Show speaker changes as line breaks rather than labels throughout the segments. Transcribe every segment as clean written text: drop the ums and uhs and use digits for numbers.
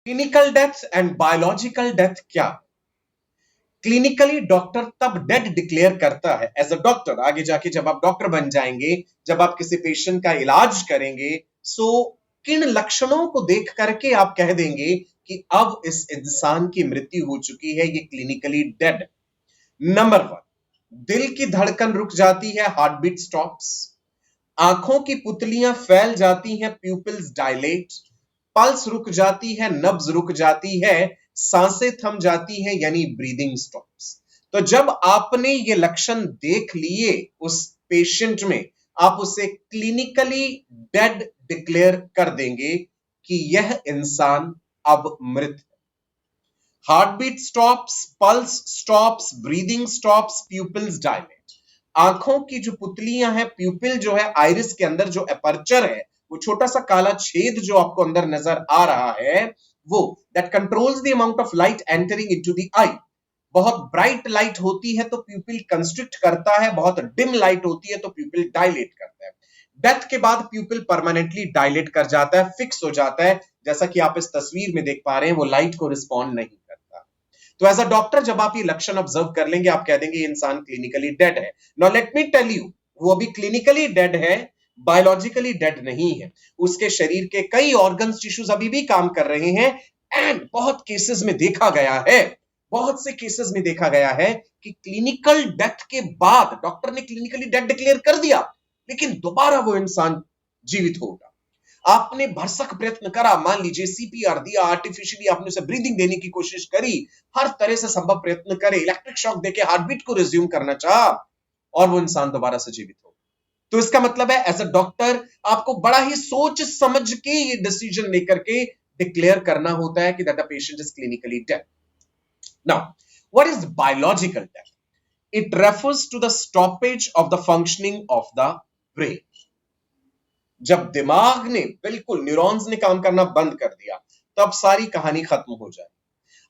Clinical death and biological death क्या है? Clinically doctor तब डेड डिक्लेयर करता है एज अ डॉक्टर, आगे जाके जब आप डॉक्टर बन जाएंगे, जब आप किसी पेशेंट का इलाज करेंगे, सो किन लक्षणों को देख करके आप कह देंगे कि अब इस इंसान की मृत्यु हो चुकी है, ये क्लिनिकली डेड। नंबर वन, दिल की धड़कन रुक जाती है, हार्ट बीट स्टॉप्स। आंखों की पुतलियां फैल जाती हैं, प्यूपिल्स डायलेट। पल्स रुक जाती है, नब्ज रुक जाती है, सांसें थम जाती हैं, यानी ब्रीदिंग स्टॉप्स। तो जब आपने ये लक्षण देख लिए उस पेशेंट में, आप उसे क्लिनिकली डेड डिक्लेयर कर देंगे कि यह इंसान अब मृत। Heart beat stops, pulse stops, breathing stops, pupils dilate. आंखों की जो पुतलियां हैं, प्यूपिल जो है, आइरिस के अंदर जो एपर्चर है, वो छोटा सा काला छेद जो आपको अंदर नजर आ रहा है, वो that controls the amount of light entering into the eye. बहुत ब्राइट लाइट होती है तो प्यूपिल कंस्ट्रिक्ट करता है, बहुत डिम लाइट होती है तो प्यूपिल डायलेट करता है। डेथ के बाद प्यूपिल परमानेंटली डायलेट कर जाता है, फिक्स हो जाता है, जैसा कि आप इस तस्वीर में देख पा रहे हैं, वो लाइट को रिस्पॉन्ड नहीं करता। तो एज अ डॉक्टर जब आप ये लक्षण ऑब्जर्व कर लेंगे, आप कह देंगे ये इंसान क्लिनिकली डेड है। Now let me tell you, वो अभी क्लिनिकली डेड है, बायोलॉजिकली डेड नहीं है। उसके शरीर के कई ऑर्गन्स, टिश्यूज अभी भी काम कर रहे हैं। एंड बहुत केसेस में देखा गया है, बहुत से केसेस में देखा गया है कि क्लिनिकल डेथ के बाद डॉक्टर ने क्लिनिकली डेड डिक्लेयर कर दिया, लेकिन दोबारा वो इंसान जीवित होगा। आपने भरसक प्रयत्न करा, मान लीजिए सीपीआर दिया, आर्टिफिशियली आपने उसे ब्रीदिंग देने की कोशिश करी, हर तरह से संभव प्रयत्न करे, इलेक्ट्रिक शॉक देके हार्टबीट को रिज्यूम करना चाहा, और वो इंसान दोबारा से जीवित हो। तो इसका मतलब है एज अ डॉक्टर आपको बड़ा ही सोच समझ के ये डिसीजन लेकर के डिक्लेयर करना होता है कि that the patient is clinically dead. Now what is biological death? It refers to the stoppage of the functioning of the brain. जब दिमाग ने बिल्कुल, न्यूरॉन्स ने काम करना बंद कर दिया, तब सारी कहानी खत्म हो जाए।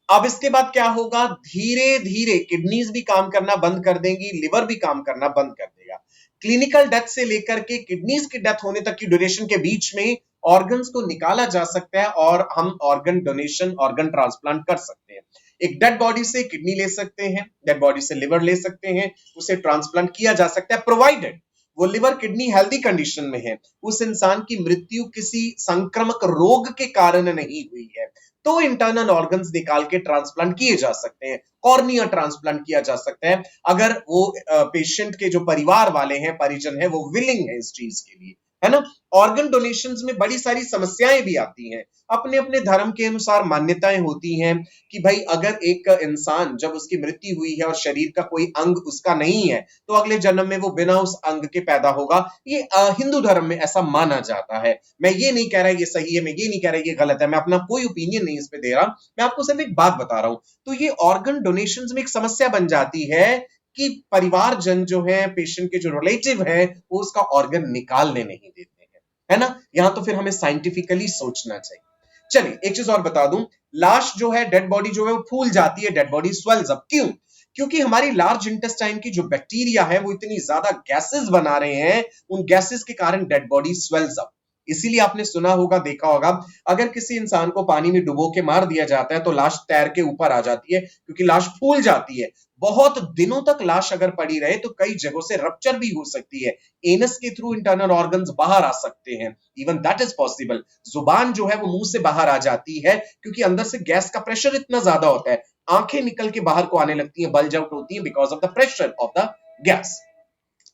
अब इसके बाद क्या होगा? धीरे धीरे किडनीज भी काम करना बंद कर देंगी, लिवर भी काम करना बंद कर देगा। क्लिनिकल डेथ से लेकर के किडनीज की डेथ होने तक की ड्यूरेशन के बीच में ऑर्गन्स को निकाला जा सकता है और हम ऑर्गन डोनेशन, ऑर्गन ट्रांसप्लांट कर सकते हैं। एक डेड बॉडी से किडनी ले सकते हैं, डेड बॉडी से लिवर ले सकते हैं, उसे ट्रांसप्लांट किया जा सकता है, प्रोवाइडेड वो लिवर किडनी हेल्दी कंडीशन में है, उस इंसान की मृत्यु किसी संक्रामक रोग के कारण नहीं हुई है, तो इंटरनल ऑर्गन्स निकाल के ट्रांसप्लांट किए जा सकते हैं। कॉर्निया ट्रांसप्लांट किया जा सकता है, अगर वो पेशेंट के जो परिवार वाले हैं, परिजन है, वो विलिंग है इस चीज के लिए, है ना। ऑर्गन डोनेशंस में बड़ी सारी समस्याएं भी आती हैं, अपने अपने धर्म के अनुसार मान्यताएं होती हैं कि भाई अगर एक इंसान जब उसकी मृत्यु हुई है और शरीर का कोई अंग उसका नहीं है, तो अगले जन्म में वो बिना उस अंग के पैदा होगा। ये हिंदू धर्म में ऐसा माना जाता है। मैं ये नहीं कह रहा ये सही है, मैं ये नहीं कह रहा ये गलत है, मैं अपना कोई ओपिनियन नहीं इस पे दे रहा, मैं आपको सिर्फ एक बात बता रहा हूं। तो ये ऑर्गन डोनेशन में एक समस्या बन जाती है कि परिवारजन जो है, पेशेंट के जो रिलेटिव है, वो उसका ऑर्गन निकालने नहीं देते हैं, है ना। यहां तो फिर हमें साइंटिफिकली सोचना चाहिए। चलिए एक चीज और बता दूं, लाश जो है, डेड बॉडी जो है, वो फूल जाती है, डेड बॉडी स्वेल्स अप। क्यों? क्योंकि हमारी लार्ज इंटेस्टाइन की जो बैक्टीरिया है, वो इतनी ज्यादा गैसेस बना रहे हैं, उन गैसेस के कारण डेड बॉडी स्वेल्स अप। इसीलिए आपने सुना होगा, देखा होगा, अगर किसी इंसान को पानी में डुबो के मार दिया जाता है तो लाश तैर के ऊपर आ जाती है, क्योंकि लाश फूल जाती है। बहुत दिनों तक लाश अगर पड़ी रहे तो कई जगहों से रप्चर भी हो सकती है, एनस के थ्रू इंटरनल ऑर्गन्स बाहर आ सकते हैं, इवन दैट इज पॉसिबल। जुबान जो है वो मुंह से बाहर आ जाती है, क्योंकि अंदर से गैस का प्रेशर इतना ज्यादा होता है, आंखें निकल के बाहर को आने लगती हैं, बल्ज आउट होती हैं because of the pressure of the gas.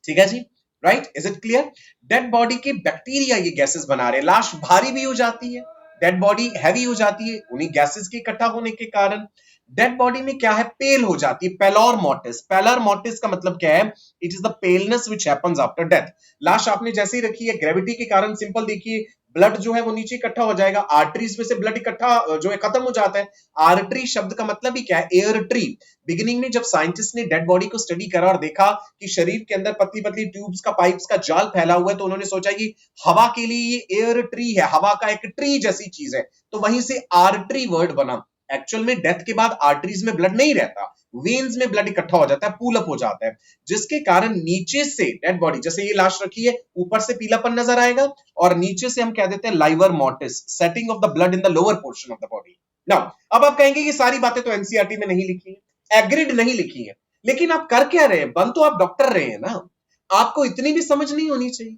ठीक है जी, right, is it clear? Dead body के बैक्टीरिया ये गैसेस बना रहे हैं, लाश भारी भी हो जाती है, डेड बॉडी हैवी हो जाती है उन्हीं गैसेस के इकट्ठा होने के कारण। डेड बॉडी में क्या है? पेल हो जाती है, पेलर मोर्टिस। पेलर मोर्टिस का मतलब क्या है? It is the paleness which happens after death. लाश आपने जैसे ही रखी है, ग्रेविटी के कारण, सिंपल देखिए, ब्लड जो है वो नीचे इकट्ठा हो जाएगा, आर्टरीज में से ब्लड इकट्ठा जो है खत्म हो जाता है। आर्टरी शब्द का मतलब ही क्या है? Air tree. बिगिनिंग में जब साइंटिस्ट ने डेड बॉडी को स्टडी करा और देखा कि शरीर के अंदर पतली पतली ट्यूब्स का, पाइप्स का जाल फैला हुआ है, तो उन्होंने सोचा कि हवा के लिए ये एयर ट्री है, हवा का एक ट्री जैसी चीज है, तो वहीं से आर्टरी वर्ड बना। एक्चुअल में डेथ के बाद आर्टरीज में ब्लड नहीं रहता, वेन्स में ब्लड इकट्ठा हो जाता है, पूल अप हो जाता है, जिसके कारण नीचे से डेड बॉडी, जैसे ये लाश रखी है, ऊपर से पीलापन नजर आएगा, और नीचे से हम कह देते हैं liver mortis, setting of the blood in the lower portion of the body. Now अब आप कहेंगे ये सारी बातें तो एनसीईआरटी में नहीं लिखी है, एग्रीड नहीं लिखी है, लेकिन आप कर क्या रहे हैं? बन तो आप डॉक्टर रहे हैं ना, आपको इतनी भी समझ नहीं होनी चाहिए?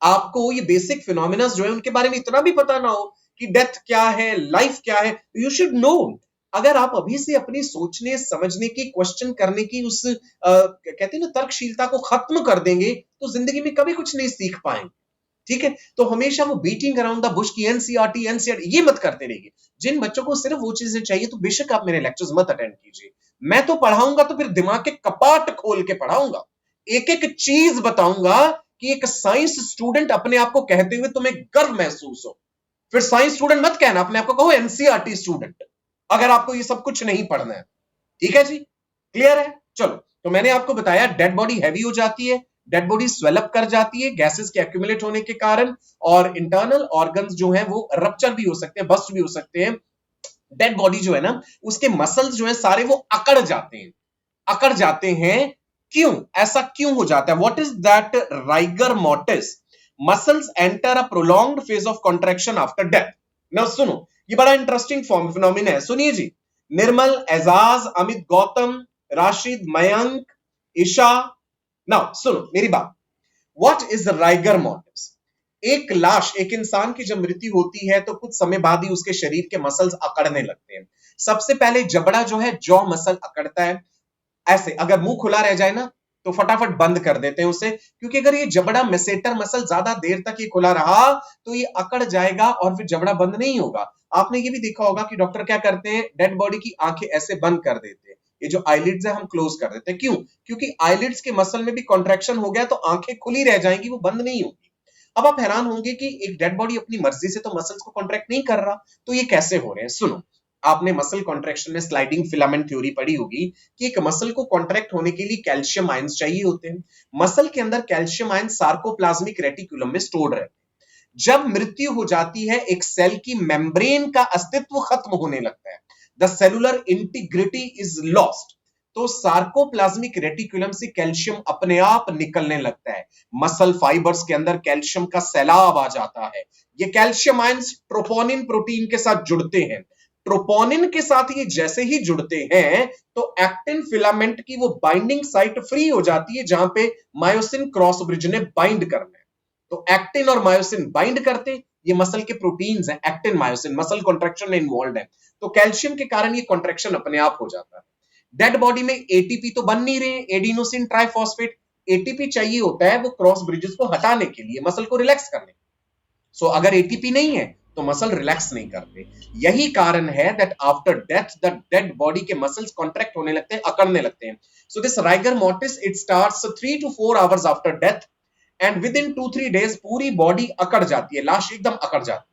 आपको ये बेसिक फिनोमिना जो है उनके बारे में इतना भी पता ना हो कि डेथ क्या है, लाइफ क्या है, यू शुड नो। अगर आप अभी से अपनी सोचने समझने की, क्वेश्चन करने की उस कहते हैं ना तर्कशीलता को खत्म कर देंगे तो जिंदगी में कभी कुछ नहीं सीख पाएंगे। ठीक है, तो हमेशा वो बीटिंग अराउंड द बुश की एनसीईआरटी एनसीईआरटी ये मत करते रहिए। जिन बच्चों को सिर्फ वो चीजें चाहिए तो बेशक आप मेरे लेक्चर्स मत अटेंड कीजिए। मैं तो पढ़ाऊंगा तो फिर दिमाग के कपाट खोल के पढ़ाऊंगा, एक एक चीज बताऊंगा कि एक साइंस स्टूडेंट अपने आप को कहते हुए तुम्हें गर्व महसूस हो। फिर साइंस स्टूडेंट मत कहना, अपने आप को कहो एनसीईआरटी स्टूडेंट, अगर आपको ये सब कुछ नहीं पढ़ना है। ठीक है जी, क्लियर है? चलो, तो मैंने आपको बताया डेड बॉडी हैवी हो जाती है, डेड बॉडी स्वेलअप कर जाती है गैसेस के एक्यूमुलेट होने के कारण, और इंटरनल ऑर्गन्स जो है वो रप्चर भी हो सकते हैं, बस्ट भी हो सकते हैं। डेड बॉडी जो है ना, उसके मसल्स जो है सारे वो अकड़ जाते हैं, अकड़ जाते हैं। क्यों ऐसा क्यों हो जाता है? What is that rigor mortis? Muscles enter a prolonged phase of contraction after death. Now सुनो, ये बड़ा इंटरेस्टिंग फॉर्म फिनोमिना है, सुनिए जी। निर्मल, एजाज, अमित, गौतम, राशिद, मयंक, ईशा, नाउ सुनो मेरी बात। What is rigor mortis? एक लाश, एक इंसान की जब मृत्यु होती है तो कुछ समय बाद ही उसके शरीर के मसल्स अकड़ने लगते हैं। सबसे पहले जबड़ा जो है, जॉ मसल अकड़ता है। ऐसे अगर मुंह खुला रह जाए ना तो फटाफट बंद कर देते हैं उसे, क्योंकि अगर ये जबड़ा मेसेटर मसल ज्यादा देर तक ये खुला रहा तो ये अकड़ जाएगा और फिर जबड़ा बंद नहीं होगा। आपने ये भी देखा होगा कि डॉक्टर क्या करते हैं, डेड बॉडी की आंखें ऐसे बंद कर देते हैं, ये जो आईलिड्स है हम क्लोज कर देते हैं। क्यों? क्योंकि आईलिड्स के मसल में भी कॉन्ट्रैक्शन हो गया तो आंखें खुली रह जाएंगी, वो बंद नहीं होगी। अब आप हैरान होंगे कि एक डेड बॉडी अपनी मर्जी से तो मसल्स को कॉन्ट्रैक्ट नहीं कर रहा, तो ये कैसे हो रहे हैं? सुनो, आपने मसल कॉन्ट्रैक्शन में स्लाइडिंग फिलामेंट थ्योरी पढ़ी होगी कि एक मसल को कॉन्ट्रैक्ट होने के लिए कैल्शियम आयंस चाहिए होते हैं। मसल के अंदर कैल्शियम आयंस सार्कोप्लाज्मिक रेटिकुलम में स्टोर्ड रहते हैं। जब मृत्यु हो जाती है, एक सेल की मेम्ब्रेन का अस्तित्व खत्म होने लगता है, the cellular integrity is lost, तो सार्कोप्लाज्मिक रेटिकुलम से कैल्शियम अपने आप निकलने लगता है। मसल फाइबर्स के अंदर कैल्शियम का सैलाब आ जाता है। ये कैल्शियम आयंस ट्रोपोनिन प्रोटीन के साथ जुड़ते हैं। ट्रोपोनिन के साथ ये जैसे ही जुड़ते हैं तो एक्टिन फिलामेंट की वो बाइंडिंग साइट फ्री हो जाती है जहां पे मायोसिन क्रॉस ब्रिज ने बाइंड करना है। तो एक्टिन और मायोसिन बाइंड करते, ये मसल के प्रोटीन्स हैं, एक्टिन मायोसिन मसल कॉन्ट्रैक्शन में इन्वॉल्व है, तो कैल्शियम के कारण ये कॉन्ट्रैक्शन अपने आप हो जाता है। डेड बॉडी में एटीपी तो बन नहीं रहे, एडिनोसिन ट्राइफॉस्फेट, एटीपी चाहिए होता है वो क्रॉस ब्रिजेस को हटाने के लिए, मसल को रिलैक्स करने। सो अगर एटीपी नहीं है तो मसल रिलैक्स नहीं करते। यही कारण है that after death the dead body के मसल्स कॉन्ट्रैक्ट होने लगते हैं, अकड़ने लगते हैं। So this rigor mortis it starts 3 to 4 hours after death and with in 2-3 days पूरी बॉडी अकड़ जाती है, लाश एकदम अकड़ जाती है।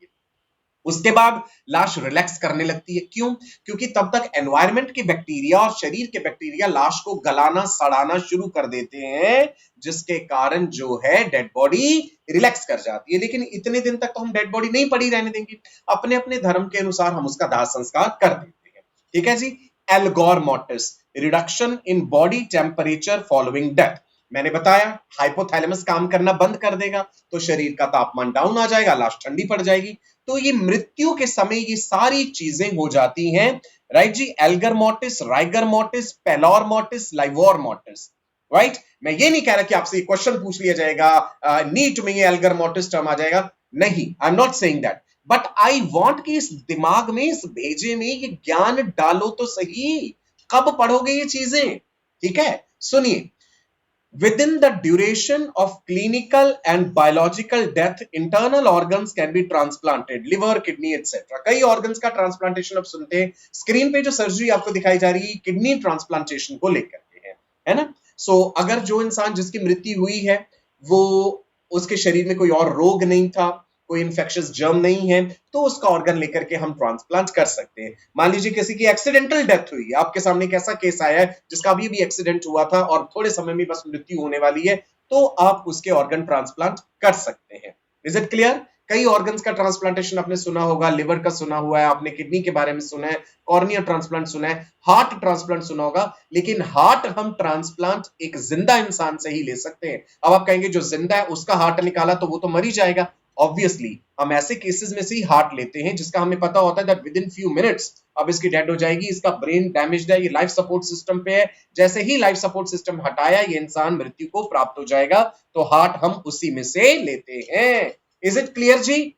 उसके बाद लाश रिलैक्स करने लगती है। क्यों? क्योंकि तब तक एनवायरनमेंट के बैक्टीरिया और शरीर के बैक्टीरिया लाश को गलाना सड़ाना शुरू कर देते हैं, जिसके कारण जो है डेड बॉडी रिलैक्स कर जाती है। लेकिन इतने दिन तक तो हम डेड बॉडी नहीं पड़ी रहने देंगे, अपने अपने धर्म के अनुसार हम उसका दाह संस्कार कर देते हैं। ठीक है जी। Algor mortis, reduction in body temperature following death. मैंने बताया हाइपोथैलेमस काम करना बंद कर देगा तो शरीर का तापमान डाउन आ जाएगा, लाश ठंडी पड़ जाएगी। तो ये मृत्यु के समय ये सारी चीजें हो जाती हैं, राइट जी। Algor mortis, rigor mortis, pallor mortis, livor mortis, right. मैं ये नहीं कह रहा कि आपसे क्वेश्चन पूछ लिया जाएगा, नीट में ये एल्गर मोर्टिस टर्म आ जाएगा, नहीं, I am not saying that, but I want कि इस दिमाग में, इस भेजे में ये ज्ञान डालो तो सही। कब पढ़ोगे ये चीजें? ठीक है, सुनिए। Within the duration of clinical and biological death, internal organs can be transplanted, liver, kidney, etc. कई organs का transplantation अब सुनते हैं। स्क्रीन पे जो सर्जरी आपको दिखाई जा रही है किडनी ट्रांसप्लांटेशन को लेकर के है ना। सो अगर जो इंसान जिसकी मृत्यु हुई है वो, उसके शरीर में कोई और रोग नहीं था, कोई इंफेक्शियस जर्म नहीं है, तो उसका ऑर्गन लेकर के हम ट्रांसप्लांट कर सकते हैं। मान लीजिए किसी की एक्सीडेंटल डेथ हुई है, आपके सामने एक ऐसा केस आया है जिसका अभी भी एक्सीडेंट हुआ था और थोड़े समय में बस मृत्यु होने वाली है, तो आप उसके ऑर्गन ट्रांसप्लांट कर सकते हैं। Is it clear? कई ऑर्गन्स का ट्रांसप्लांटेशन आपने सुना होगा, लिवर का सुना हुआ है आपने, किडनी के बारे में सुना है, कॉर्निया ट्रांसप्लांट सुना है, हार्ट ट्रांसप्लांट सुना होगा। लेकिन हार्ट हम ट्रांसप्लांट एक जिंदा इंसान से ही ले सकते हैं। अब आप कहेंगे जो जिंदा है उसका हार्ट निकाला तो वो तो मर ही जाएगा, ऑब्वियसली हम ऐसे केसेस में से ही हार्ट लेते हैं जिसका हमें पता होता है that with in few minutes अब इसकी डेड हो जाएगी, इसका ब्रेन डैमेज्ड है, ये लाइफ सपोर्ट सिस्टम पे है, जैसे ही लाइफ सपोर्ट सिस्टम हटाया ये इंसान मृत्यु को प्राप्त हो जाएगा, तो हार्ट हम उसी में से लेते हैं। Is it clear ji?